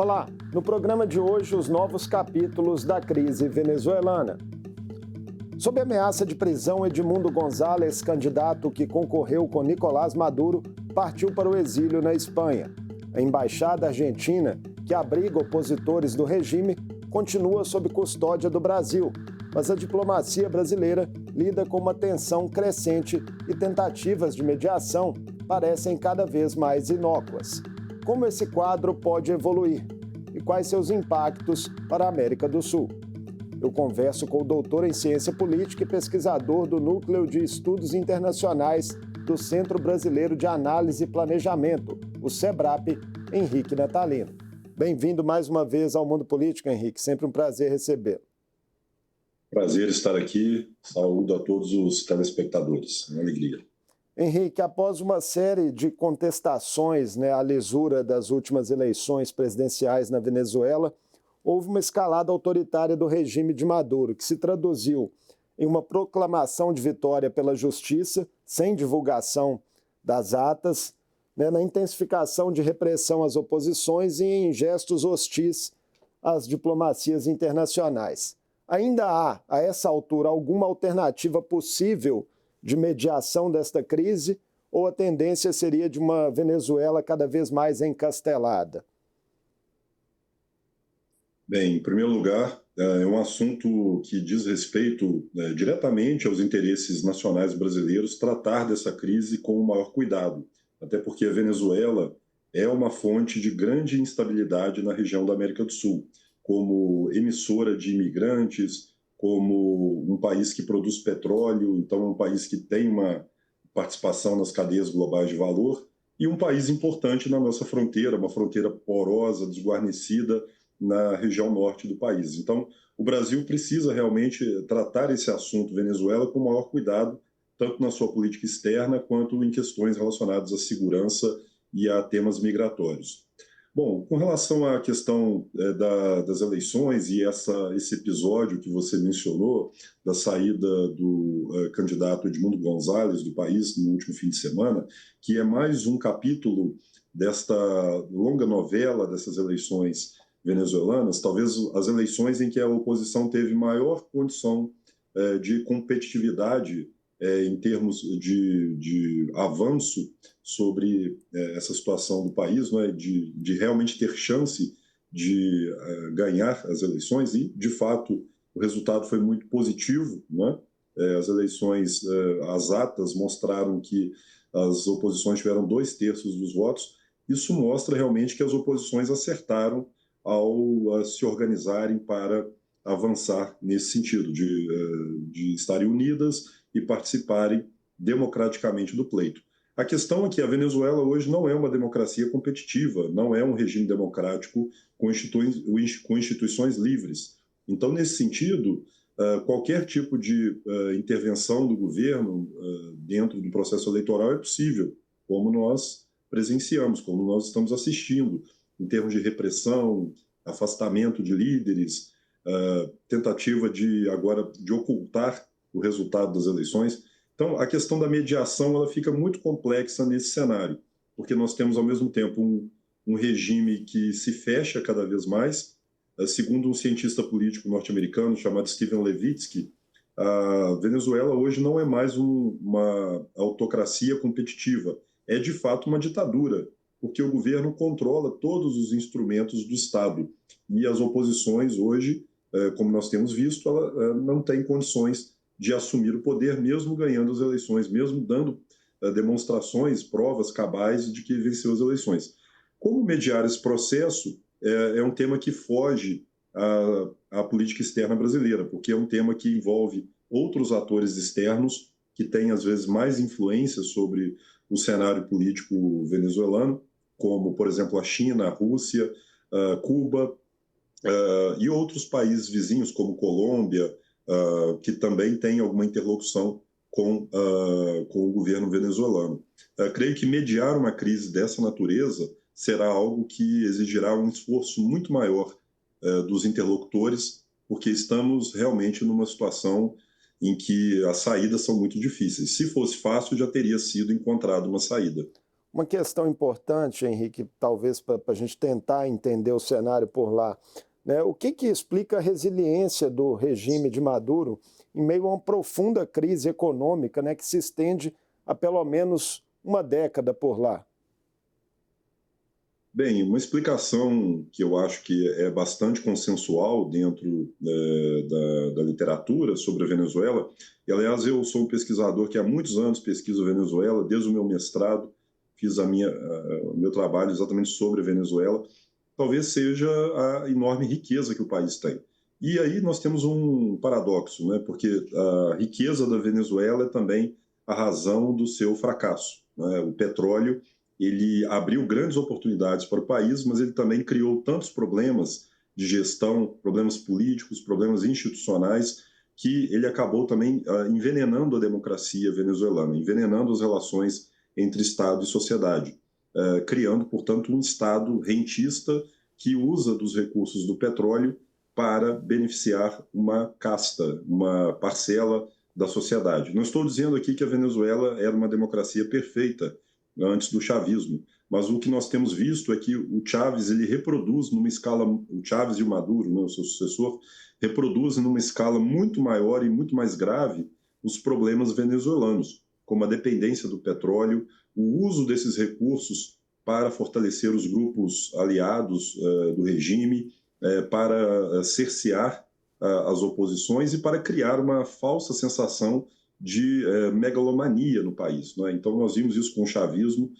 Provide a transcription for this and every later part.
Olá, no programa de hoje os novos capítulos da crise venezuelana. Sob ameaça de prisão, Edmundo González, candidato que concorreu com Nicolás Maduro, partiu para o exílio na Espanha. A embaixada argentina, que abriga opositores do regime, continua sob custódia do Brasil, mas a diplomacia brasileira lida com uma tensão crescente e tentativas de mediação parecem cada vez mais inócuas. Como esse quadro pode evoluir e quais seus impactos para a América do Sul? Eu converso com o doutor em Ciência Política e pesquisador do Núcleo de Estudos Internacionais do Centro Brasileiro de Análise e Planejamento, o CEBRAP, Henrique Natalino. Bem-vindo mais uma vez ao Mundo Político, Henrique. Sempre um prazer recebê-lo. Prazer estar aqui. Saúdo a todos os telespectadores. Uma alegria. Henrique, após uma série de contestações à lisura das últimas eleições presidenciais na Venezuela, houve uma escalada autoritária do regime de Maduro, que se traduziu em uma proclamação de vitória pela justiça, sem divulgação das atas, na intensificação de repressão às oposições e em gestos hostis às diplomacias internacionais. Ainda há, a essa altura, alguma alternativa possível de mediação desta crise, ou a tendência seria de uma Venezuela cada vez mais encastelada? Bem, em primeiro lugar, é um assunto que diz respeito diretamente aos interesses nacionais brasileiros tratar dessa crise com o maior cuidado, até porque a Venezuela é uma fonte de grande instabilidade na região da América do Sul, como emissora de imigrantes, como um país que produz petróleo, então é um país que tem uma participação nas cadeias globais de valor, e um país importante na nossa fronteira, uma fronteira porosa, desguarnecida na região norte do país. Então, o Brasil precisa realmente tratar esse assunto Venezuela com o maior cuidado, tanto na sua política externa quanto em questões relacionadas à segurança e a temas migratórios. Bom, com relação à questão das eleições e esse episódio que você mencionou, da saída do candidato Edmundo González do país no último fim de semana, que é mais um capítulo desta longa novela dessas eleições venezuelanas, talvez as eleições em que a oposição teve maior condição de competitividade em termos de avanço sobre essa situação do país, de realmente ter chance de ganhar as eleições, e, de fato, o resultado foi muito positivo. As eleições, as atas mostraram que as oposições tiveram 2/3 dos votos. Isso mostra realmente que as oposições acertaram ao se organizarem para avançar nesse sentido, de estarem unidas e participarem democraticamente do pleito. A questão é que a Venezuela hoje não é uma democracia competitiva, não é um regime democrático com instituições livres. Então, nesse sentido, qualquer tipo de intervenção do governo dentro do processo eleitoral é possível, como nós presenciamos, como nós estamos assistindo, em termos de repressão, afastamento de líderes, tentativa de ocultar o resultado das eleições. Então, a questão da mediação ela fica muito complexa nesse cenário, porque nós temos, ao mesmo tempo, um regime que se fecha cada vez mais. Segundo um cientista político norte-americano chamado Steven Levitsky, a Venezuela hoje não é mais uma autocracia competitiva, é de fato uma ditadura, porque o governo controla todos os instrumentos do Estado. E as oposições hoje, como nós temos visto, ela não tem condições de assumir o poder, mesmo ganhando as eleições, mesmo dando demonstrações, provas cabais de que venceu as eleições. Como mediar esse processo é um tema que foge à política externa brasileira, porque é um tema que envolve outros atores externos que têm, às vezes, mais influência sobre o cenário político venezuelano, como, por exemplo, a China, a Rússia, Cuba e outros países vizinhos, como Colômbia, que também têm alguma interlocução com o governo venezuelano. Creio que mediar uma crise dessa natureza será algo que exigirá um esforço muito maior dos interlocutores, porque estamos realmente numa situação em que as saídas são muito difíceis. Se fosse fácil, já teria sido encontrada uma saída. Uma questão importante, Henrique, talvez para a gente tentar entender o cenário por lá, né? O que explica a resiliência do regime de Maduro em meio a uma profunda crise econômica, né, que se estende há pelo menos uma década por lá? Bem, uma explicação que eu acho que é bastante consensual dentro da literatura sobre a Venezuela, e aliás eu sou um pesquisador que há muitos anos pesquiso a Venezuela, desde o meu mestrado fiz o meu trabalho exatamente sobre a Venezuela, talvez seja a enorme riqueza que o país tem. E aí nós temos um paradoxo, né? Porque a riqueza da Venezuela é também a razão do seu fracasso, né? O petróleo, ele abriu grandes oportunidades para o país, mas ele também criou tantos problemas de gestão, problemas políticos, problemas institucionais, que ele acabou também envenenando a democracia venezuelana, envenenando as relações entre Estado e sociedade, criando, portanto, um Estado rentista que usa dos recursos do petróleo para beneficiar uma casta, uma parcela da sociedade. Não estou dizendo aqui que a Venezuela era uma democracia perfeita antes do chavismo, mas o que nós temos visto é que o Chávez ele reproduz numa escala, o Chávez e o Maduro, né, o seu sucessor, reproduzem numa escala muito maior e muito mais grave os problemas venezuelanos, como a dependência do petróleo, o uso desses recursos para fortalecer os grupos aliados do regime, para cercear as oposições e para criar uma falsa sensação de megalomania no país. Né? Então, nós vimos isso com o chavismo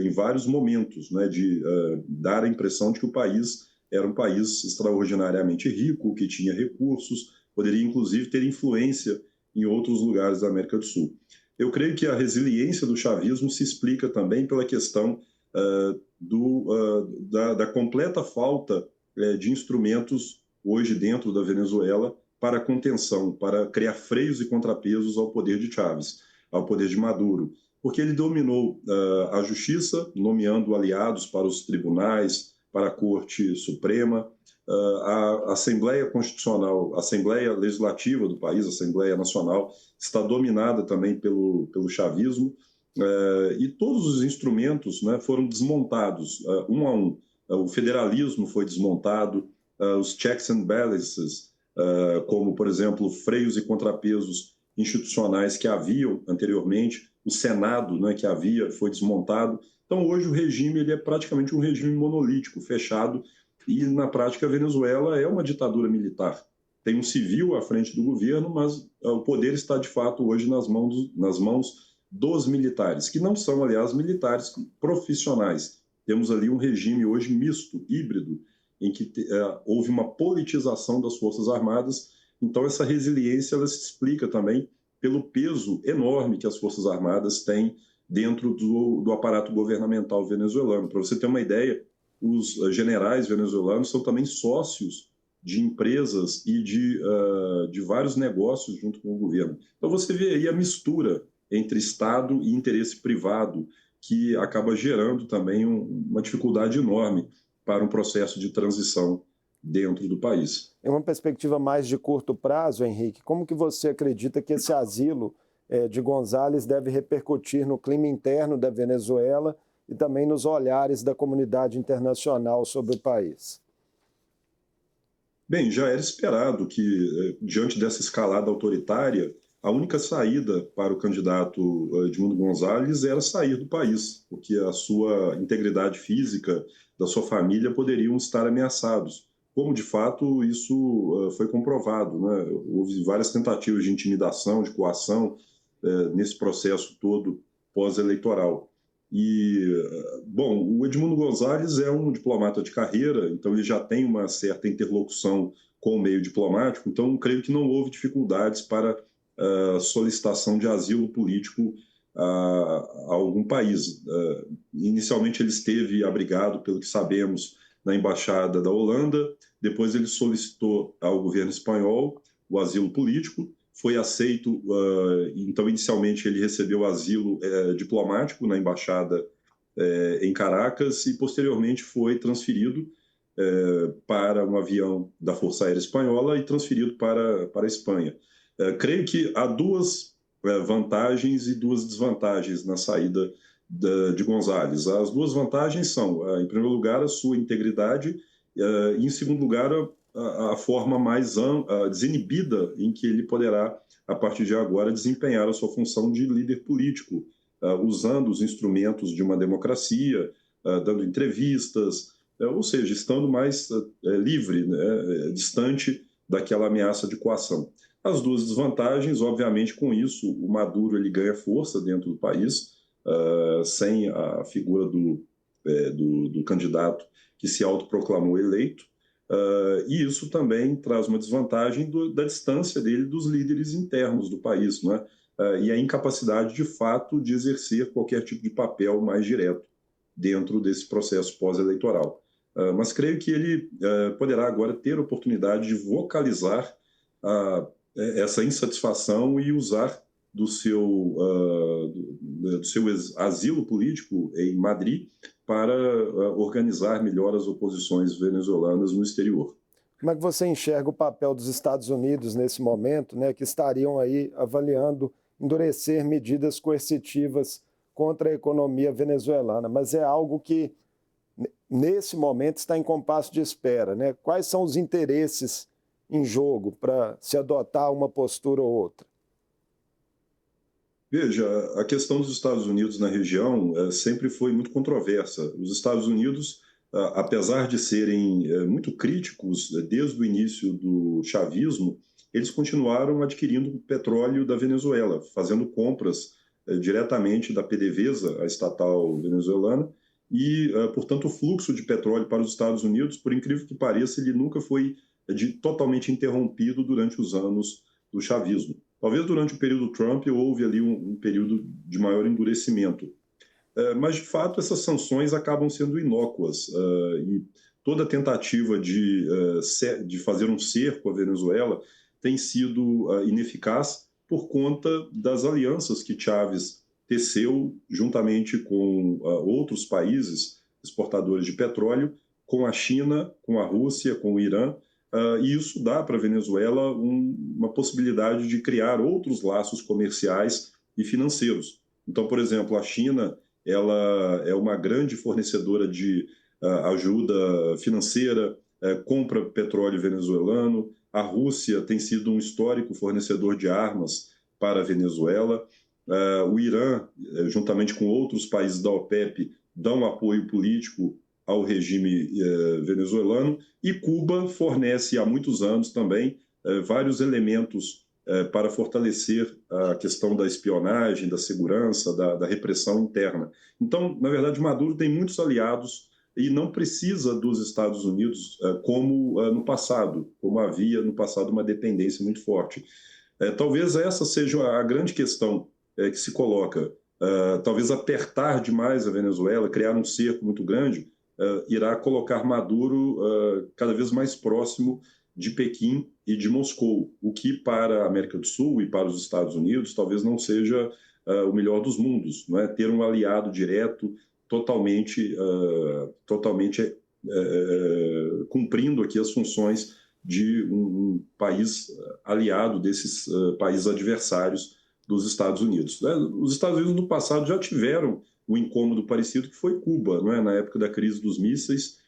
em vários momentos, né? De dar a impressão de que o país era um país extraordinariamente rico, que tinha recursos, poderia inclusive ter influência em outros lugares da América do Sul. Eu creio que a resiliência do chavismo se explica também pela questão da completa falta de instrumentos hoje dentro da Venezuela para contenção, para criar freios e contrapesos ao poder de Chávez, ao poder de Maduro, porque ele dominou a justiça, nomeando aliados para os tribunais, para a Corte Suprema, a Assembleia Constitucional, a Assembleia Legislativa do país, a Assembleia Nacional, está dominada também pelo chavismo, e todos os instrumentos, né, foram desmontados um a um. O federalismo foi desmontado, os checks and balances, como, por exemplo, freios e contrapesos institucionais que haviam anteriormente, o Senado, né, que havia, foi desmontado. Então, hoje o regime ele é praticamente um regime monolítico, fechado, e, na prática, a Venezuela é uma ditadura militar. Tem um civil à frente do governo, mas o poder está, de fato, hoje nas mãos dos militares, que não são, aliás, militares profissionais. Temos ali um regime hoje misto, híbrido, em que houve uma politização das Forças Armadas. Então, essa resiliência ela se explica também pelo peso enorme que as Forças Armadas têm dentro do aparato governamental venezuelano. Para você ter uma ideia, os generais venezuelanos são também sócios de empresas e de vários negócios junto com o governo. Então, você vê aí a mistura entre Estado e interesse privado, que acaba gerando também uma dificuldade enorme para um processo de transição dentro do país. Em uma perspectiva mais de curto prazo, Henrique, como que você acredita que esse asilo de González deve repercutir no clima interno da Venezuela e também nos olhares da comunidade internacional sobre o país? Bem, já era esperado que, diante dessa escalada autoritária, a única saída para o candidato Edmundo González era sair do país, porque a sua integridade física, da sua família, poderiam estar ameaçados. Como, de fato, isso foi comprovado, né? Houve várias tentativas de intimidação, de coação, nesse processo todo pós-eleitoral. E, bom, o Edmundo González é um diplomata de carreira, então ele já tem uma certa interlocução com o meio diplomático, então creio que não houve dificuldades para solicitação de asilo político a algum país. Inicialmente ele esteve abrigado, pelo que sabemos, na Embaixada da Holanda, depois ele solicitou ao governo espanhol o asilo político, foi aceito, então inicialmente ele recebeu asilo diplomático na Embaixada em Caracas e posteriormente foi transferido para um avião da Força Aérea Espanhola e transferido para a Espanha. Creio que há duas vantagens e duas desvantagens na saída de González. As duas vantagens são, em primeiro lugar, a sua integridade e, em segundo lugar, a forma mais desinibida em que ele poderá, a partir de agora, desempenhar a sua função de líder político, usando os instrumentos de uma democracia, dando entrevistas, ou seja, estando mais livre, né, distante daquela ameaça de coação. As duas desvantagens, obviamente, com isso, o Maduro ele ganha força dentro do país, sem a figura do candidato que se autoproclamou eleito, e isso também traz uma desvantagem da distância dele dos líderes internos do país, né? E a incapacidade, de fato, de exercer qualquer tipo de papel mais direto dentro desse processo pós-eleitoral. Mas creio que ele poderá agora ter a oportunidade de vocalizar essa insatisfação e usar do seu asilo político em Madrid para organizar melhor as oposições venezuelanas no exterior. Como é que você enxerga o papel dos Estados Unidos nesse momento, né, que estariam aí avaliando endurecer medidas coercitivas contra a economia venezuelana, mas é algo que, nesse momento, está em compasso de espera, né? Quais são os interesses em jogo para se adotar uma postura ou outra? Veja, a questão dos Estados Unidos na região sempre foi muito controversa. Os Estados Unidos, apesar de serem muito críticos desde o início do chavismo, eles continuaram adquirindo petróleo da Venezuela, fazendo compras diretamente da PDVSA, a estatal venezuelana, e, portanto, o fluxo de petróleo para os Estados Unidos, por incrível que pareça, ele nunca foi totalmente interrompido durante os anos do chavismo. Talvez durante o período Trump houve ali um período de maior endurecimento. Mas, de fato, essas sanções acabam sendo inócuas e toda tentativa de fazer um cerco à Venezuela tem sido ineficaz por conta das alianças que Chávez teceu juntamente com outros países exportadores de petróleo, com a China, com a Rússia, com o Irã, e isso dá para a Venezuela uma possibilidade de criar outros laços comerciais e financeiros. Então, por exemplo, a China ela é uma grande fornecedora de ajuda financeira, compra petróleo venezuelano. A Rússia tem sido um histórico fornecedor de armas para a Venezuela. O Irã, juntamente com outros países da OPEP, dão apoio político ao regime venezuelano, e Cuba fornece há muitos anos também vários elementos para fortalecer a questão da espionagem, da segurança, da repressão interna. Então, na verdade, Maduro tem muitos aliados e não precisa dos Estados Unidos como no passado, como havia no passado uma dependência muito forte. Talvez essa seja a grande questão que se coloca. Talvez apertar demais a Venezuela, criar um cerco muito grande, irá colocar Maduro cada vez mais próximo de Pequim e de Moscou, o que para a América do Sul e para os Estados Unidos talvez não seja o melhor dos mundos, não é? Ter um aliado direto totalmente cumprindo aqui as funções de um país aliado desses países adversários dos Estados Unidos. Os Estados Unidos no passado já tiveram um incômodo parecido, que foi Cuba, não é? Na época da crise dos mísseis,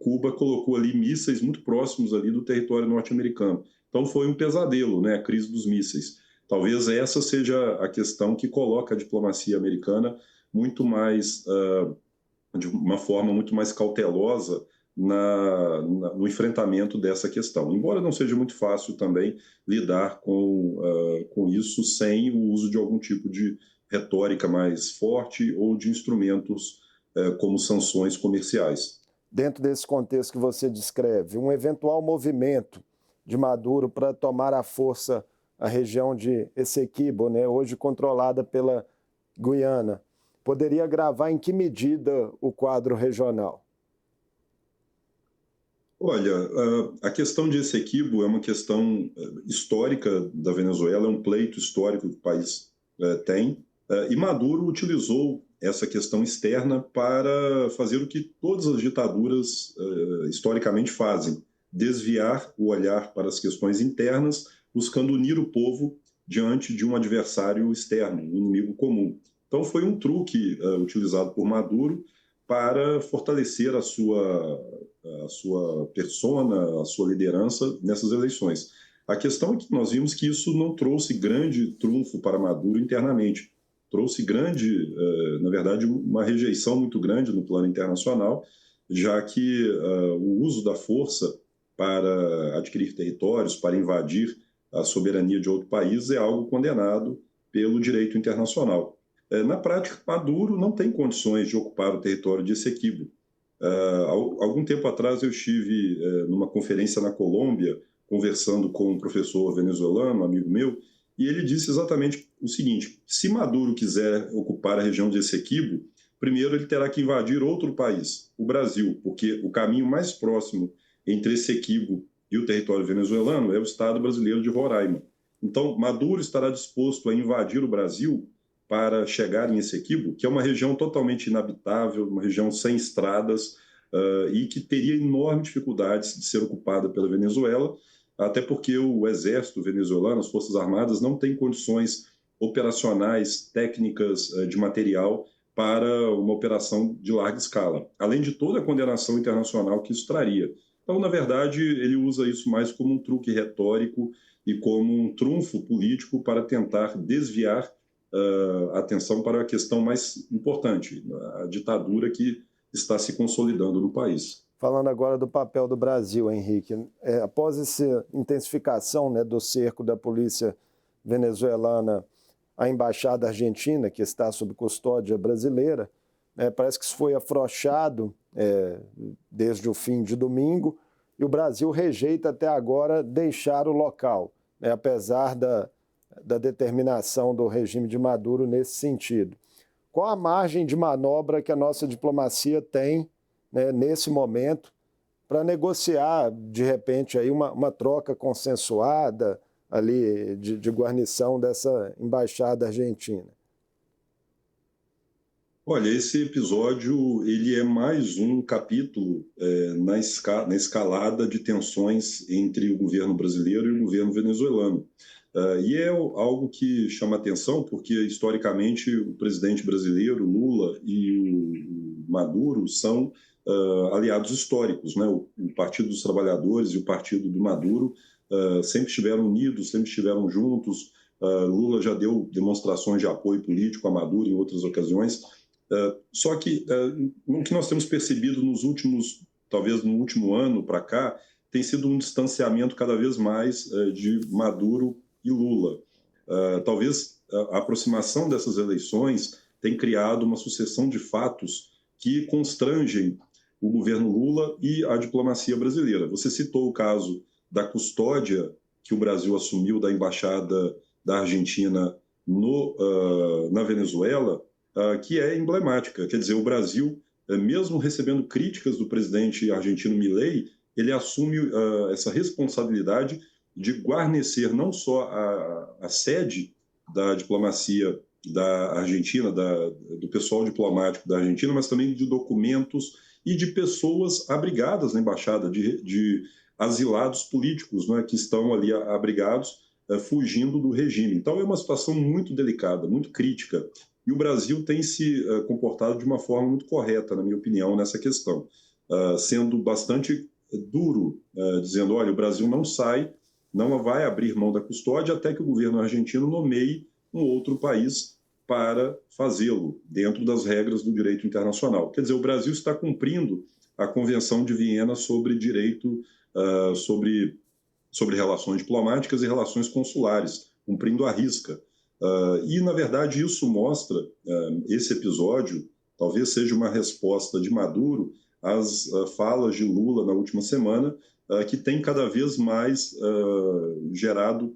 Cuba colocou ali mísseis muito próximos ali do território norte-americano. Então foi um pesadelo, né? A crise dos mísseis. Talvez essa seja a questão que coloca a diplomacia americana muito mais, de uma forma muito mais cautelosa no enfrentamento dessa questão. Embora não seja muito fácil também lidar com isso sem o uso de algum tipo de retórica mais forte ou de instrumentos como sanções comerciais. Dentro desse contexto que você descreve, um eventual movimento de Maduro para tomar à força a região de Essequibo, né, hoje controlada pela Guiana, poderia agravar em que medida o quadro regional? Olha, a questão de Essequibo é uma questão histórica da Venezuela, é um pleito histórico que o país tem, e Maduro utilizou essa questão externa para fazer o que todas as ditaduras historicamente fazem: desviar o olhar para as questões internas, buscando unir o povo diante de um adversário externo, um inimigo comum. Então, foi um truque utilizado por Maduro para fortalecer a sua persona, a sua liderança nessas eleições. A questão é que nós vimos que isso não trouxe grande trunfo para Maduro internamente. Trouxe na verdade, uma rejeição muito grande no plano internacional, já que o uso da força para adquirir territórios, para invadir a soberania de outro país é algo condenado pelo direito internacional. Na prática, Maduro não tem condições de ocupar o território de Essequibo. Algum tempo atrás eu estive numa conferência na Colômbia, conversando com um professor venezuelano, um amigo meu, e ele disse exatamente o seguinte: se Maduro quiser ocupar a região de Essequibo, primeiro ele terá que invadir outro país, o Brasil, porque o caminho mais próximo entre Essequibo e o território venezuelano é o estado brasileiro de Roraima. Então, Maduro estará disposto a invadir o Brasil para chegar em Essequibo, que é uma região totalmente inabitável, uma região sem estradas e que teria enormes dificuldades de ser ocupada pela Venezuela, até porque o exército venezuelano, as Forças Armadas, não têm condições operacionais, técnicas, de material para uma operação de larga escala, além de toda a condenação internacional que isso traria. Então, na verdade, ele usa isso mais como um truque retórico e como um trunfo político para tentar desviar a atenção para a questão mais importante, a ditadura que está se consolidando no país. Falando agora do papel do Brasil, Henrique, após essa intensificação, né, do cerco da polícia venezuelana à embaixada argentina, que está sob custódia brasileira, parece que isso foi afrouxado desde o fim de domingo, e o Brasil rejeita até agora deixar o local, né, apesar da determinação do regime de Maduro nesse sentido. Qual a margem de manobra que a nossa diplomacia tem, né, nesse momento para negociar, de repente, aí uma troca consensuada ali de guarnição dessa embaixada argentina? Olha, esse episódio ele é mais um capítulo na escalada de tensões entre o governo brasileiro e o governo venezuelano. E é algo que chama atenção porque, historicamente, o presidente brasileiro, Lula, e o Maduro são aliados históricos, né? O Partido dos Trabalhadores e o Partido do Maduro sempre estiveram unidos, sempre estiveram juntos. Lula já deu demonstrações de apoio político a Maduro em outras ocasiões. Só que o que nós temos percebido talvez no último ano para cá, tem sido um distanciamento cada vez mais de Maduro e Lula. Talvez a aproximação dessas eleições tenha criado uma sucessão de fatos que constrangem o governo Lula e a diplomacia brasileira. Você citou o caso da custódia que o Brasil assumiu da embaixada da Argentina na Venezuela, que é emblemática. Quer dizer, o Brasil, mesmo recebendo críticas do presidente argentino Milei, ele assume essa responsabilidade de guarnecer não só a sede da diplomacia da Argentina, do pessoal diplomático da Argentina, mas também de documentos e de pessoas abrigadas na embaixada, de asilados políticos, né, que estão ali abrigados, fugindo do regime. Então é uma situação muito delicada, muito crítica. E o Brasil tem se comportado de uma forma muito correta, na minha opinião, nessa questão, sendo bastante duro, dizendo, olha, o Brasil não vai abrir mão da custódia até que o governo argentino nomeie um outro país para fazê-lo, dentro das regras do direito internacional. Quer dizer, o Brasil está cumprindo a Convenção de Viena sobre direito, sobre relações diplomáticas e relações consulares, cumprindo à risca. E, na verdade, isso mostra, esse episódio, talvez seja uma resposta de Maduro às falas de Lula na última semana, que tem cada vez mais gerado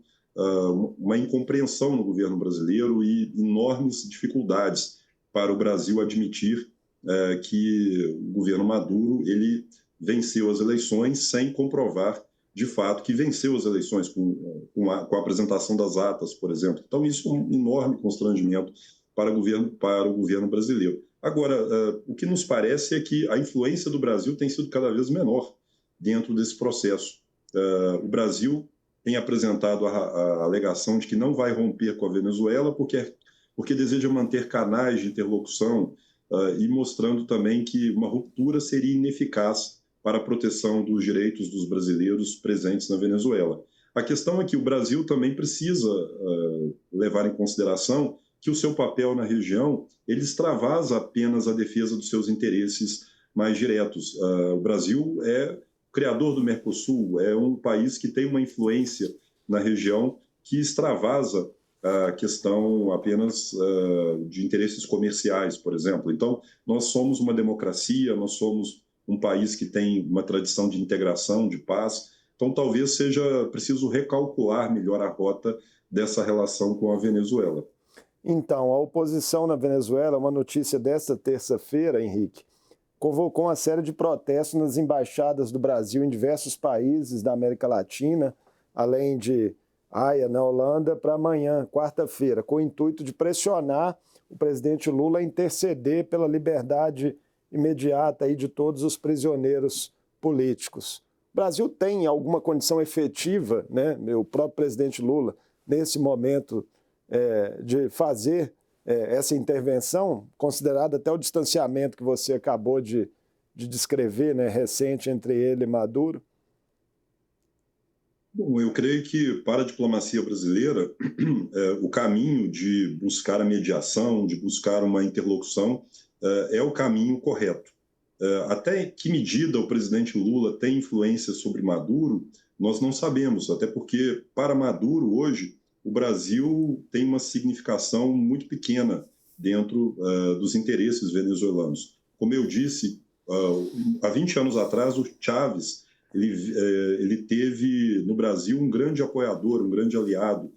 uma incompreensão no governo brasileiro e enormes dificuldades para o Brasil admitir que o governo Maduro ele venceu as eleições sem comprovar de fato que venceu as eleições com a apresentação das atas, por exemplo. Então isso é um enorme constrangimento para o governo brasileiro. Agora, o que nos parece é que a influência do Brasil tem sido cada vez menor dentro desse processo. O Brasil tem apresentado a alegação de que não vai romper com a Venezuela porque porque deseja manter canais de interlocução e mostrando também que uma ruptura seria ineficaz para a proteção dos direitos dos brasileiros presentes na Venezuela. A questão é que o Brasil também precisa levar em consideração que o seu papel na região ele extravasa apenas a defesa dos seus interesses mais diretos. O Brasil é criador do Mercosul, é um país que tem uma influência na região que extravasa a questão apenas de interesses comerciais, por exemplo. Então, nós somos uma democracia, nós somos um país que tem uma tradição de integração, de paz. Então, talvez seja preciso recalcular melhor a rota dessa relação com a Venezuela. Então, a oposição na Venezuela, uma notícia desta terça-feira, Henrique, convocou uma série de protestos nas embaixadas do Brasil em diversos países da América Latina, além de Haia, na Holanda, para amanhã, quarta-feira, com o intuito de pressionar o presidente Lula a interceder pela liberdade imediata aí de todos os prisioneiros políticos. O Brasil tem alguma condição efetiva, né, o próprio presidente Lula, nesse momento, de fazer essa intervenção, considerado até o distanciamento que você acabou de descrever, né, recente entre ele e Maduro? Bom, eu creio que para a diplomacia brasileira, o caminho de buscar a mediação, de buscar uma interlocução, é o caminho correto. Até que medida o presidente Lula tem influência sobre Maduro, nós não sabemos, até porque para Maduro hoje, o Brasil tem uma significação muito pequena dentro dos interesses venezuelanos. Como eu disse, há 20 anos atrás, o Chávez ele teve no Brasil um grande apoiador, um grande aliado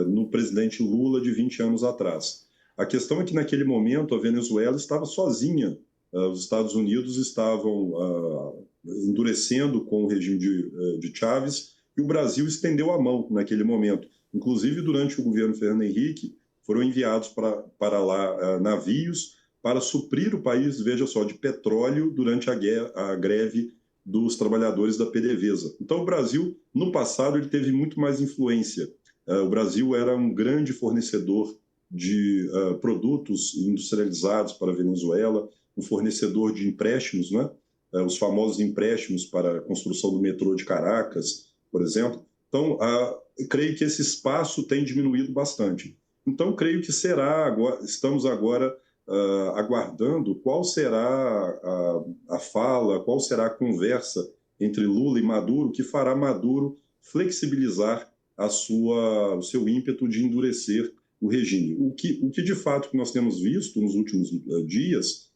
no presidente Lula de 20 anos atrás. A questão é que naquele momento a Venezuela estava sozinha, os Estados Unidos estavam endurecendo com o regime de Chávez e o Brasil estendeu a mão naquele momento. Inclusive, durante o governo Fernando Henrique, foram enviados para lá navios para suprir o país, veja só, de petróleo durante a greve dos trabalhadores da PDVSA. Então, o Brasil, no passado, ele teve muito mais influência. O Brasil era um grande fornecedor de produtos industrializados para a Venezuela, um fornecedor de empréstimos, né? Os famosos empréstimos para a construção do metrô de Caracas, por exemplo. Então, creio que esse espaço tem diminuído bastante. Então, creio que estamos agora aguardando qual será a fala, qual será a conversa entre Lula e Maduro que fará Maduro flexibilizar o seu ímpeto de endurecer o regime. O que de fato que nós temos visto nos últimos dias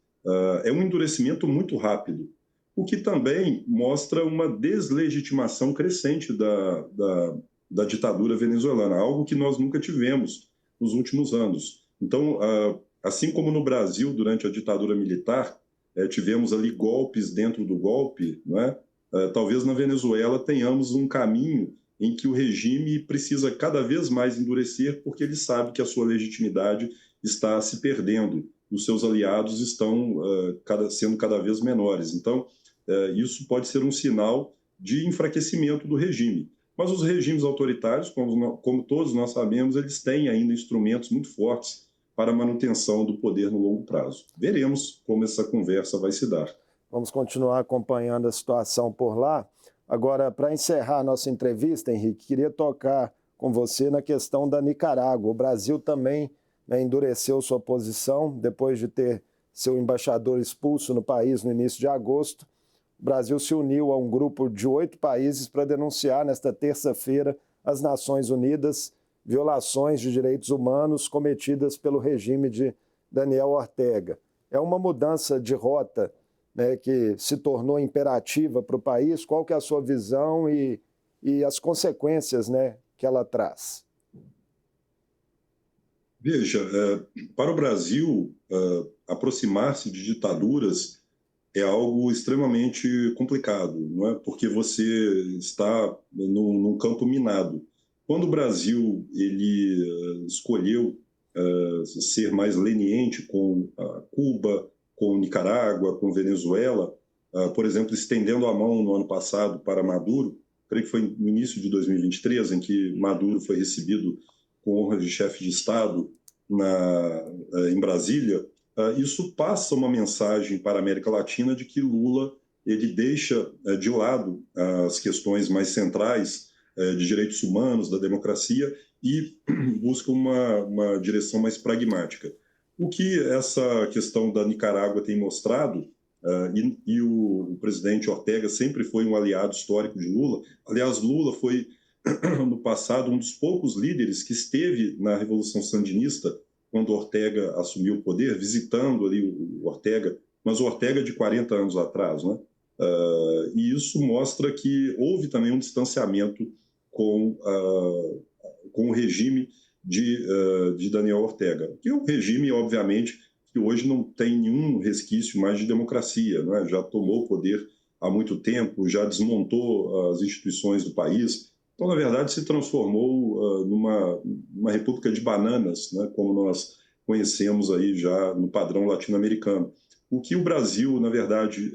é um endurecimento muito rápido, o que também mostra uma deslegitimação crescente da ditadura venezuelana, algo que nós nunca tivemos nos últimos anos. Então, assim como no Brasil, durante a ditadura militar, tivemos ali golpes dentro do golpe, não é? Talvez na Venezuela tenhamos um caminho em que o regime precisa cada vez mais endurecer, porque ele sabe que a sua legitimidade está se perdendo, os seus aliados estão sendo cada vez menores. Então, isso pode ser um sinal de enfraquecimento do regime. Mas os regimes autoritários, como todos nós sabemos, eles têm ainda instrumentos muito fortes para a manutenção do poder no longo prazo. Veremos como essa conversa vai se dar. Vamos continuar acompanhando a situação por lá. Agora, para encerrar a nossa entrevista, Henrique, queria tocar com você na questão da Nicarágua. O Brasil também, né, endureceu sua posição depois de ter seu embaixador expulso no país no início de agosto. O Brasil se uniu a um grupo de 8 países para denunciar nesta terça-feira às Nações Unidas violações de direitos humanos cometidas pelo regime de Daniel Ortega. É uma mudança de rota, né, que se tornou imperativa para o país. Qual que é a sua visão e as consequências, né, que ela traz? Veja, para o Brasil, aproximar-se de ditaduras é algo extremamente complicado, não é? Porque você está num campo minado. Quando o Brasil ele escolheu ser mais leniente com Cuba, com Nicarágua, com Venezuela, por exemplo, estendendo a mão no ano passado para Maduro, creio que foi no início de 2023, em que Maduro foi recebido com honra de chefe de Estado em Brasília, isso passa uma mensagem para a América Latina de que Lula ele deixa de lado as questões mais centrais de direitos humanos, da democracia, e busca uma direção mais pragmática. O que essa questão da Nicarágua tem mostrado, e o presidente Ortega sempre foi um aliado histórico de Lula. Aliás, Lula foi, no passado, um dos poucos líderes que esteve na Revolução Sandinista, quando Ortega assumiu o poder, visitando ali o Ortega, mas o Ortega de 40 anos atrás, né? E isso mostra que houve também um distanciamento com o regime de Daniel Ortega, que é um regime, obviamente, que hoje não tem nenhum resquício mais de democracia, né? Já tomou o poder há muito tempo, já desmontou as instituições do país. Então, na verdade, se transformou numa república de bananas, né? Como nós conhecemos aí já no padrão latino-americano. O que o Brasil, na verdade,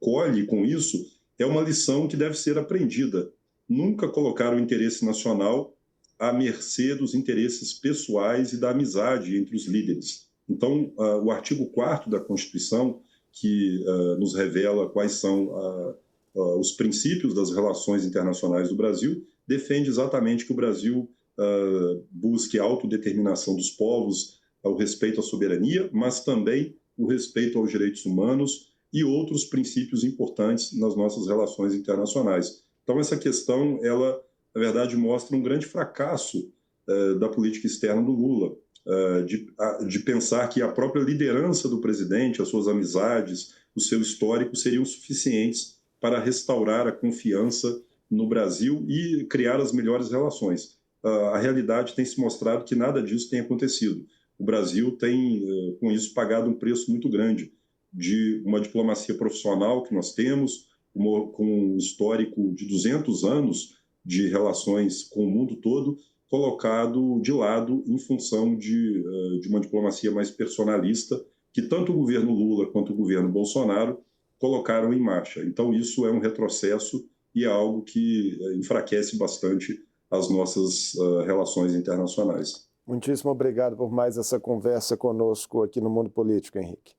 colhe com isso é uma lição que deve ser aprendida. Nunca colocar o interesse nacional à mercê dos interesses pessoais e da amizade entre os líderes. Então, o artigo 4º da Constituição, que nos revela quais são os princípios das relações internacionais do Brasil, defende exatamente que o Brasil busque a autodeterminação dos povos, o respeito à soberania, mas também o respeito aos direitos humanos e outros princípios importantes nas nossas relações internacionais. Então, essa questão, ela, na verdade, mostra um grande fracasso da política externa do Lula, de pensar que a própria liderança do presidente, as suas amizades, o seu histórico seriam suficientes para restaurar a confiança no Brasil e criar as melhores relações. A realidade tem se mostrado que nada disso tem acontecido. O Brasil tem, com isso, pagado um preço muito grande de uma diplomacia profissional que nós temos, com um histórico de 200 anos de relações com o mundo todo, colocado de lado em função de uma diplomacia mais personalista que tanto o governo Lula quanto o governo Bolsonaro colocaram em marcha. Então, isso é um retrocesso e é algo que enfraquece bastante as nossas relações internacionais. Muitíssimo obrigado por mais essa conversa conosco aqui no Mundo Político, Henrique.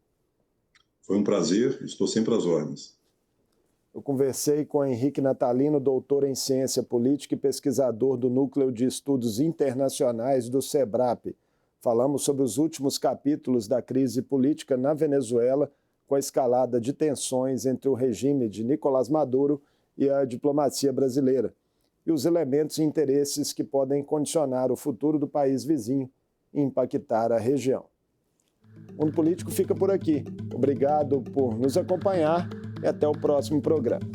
Foi um prazer, estou sempre às ordens. Eu conversei com Henrique Natalino, doutor em Ciência Política e pesquisador do Núcleo de Estudos Internacionais do SEBRAP. Falamos sobre os últimos capítulos da crise política na Venezuela, com a escalada de tensões entre o regime de Nicolás Maduro e a diplomacia brasileira, e os elementos e interesses que podem condicionar o futuro do país vizinho e impactar a região. O Mundo Político fica por aqui. Obrigado por nos acompanhar e até o próximo programa.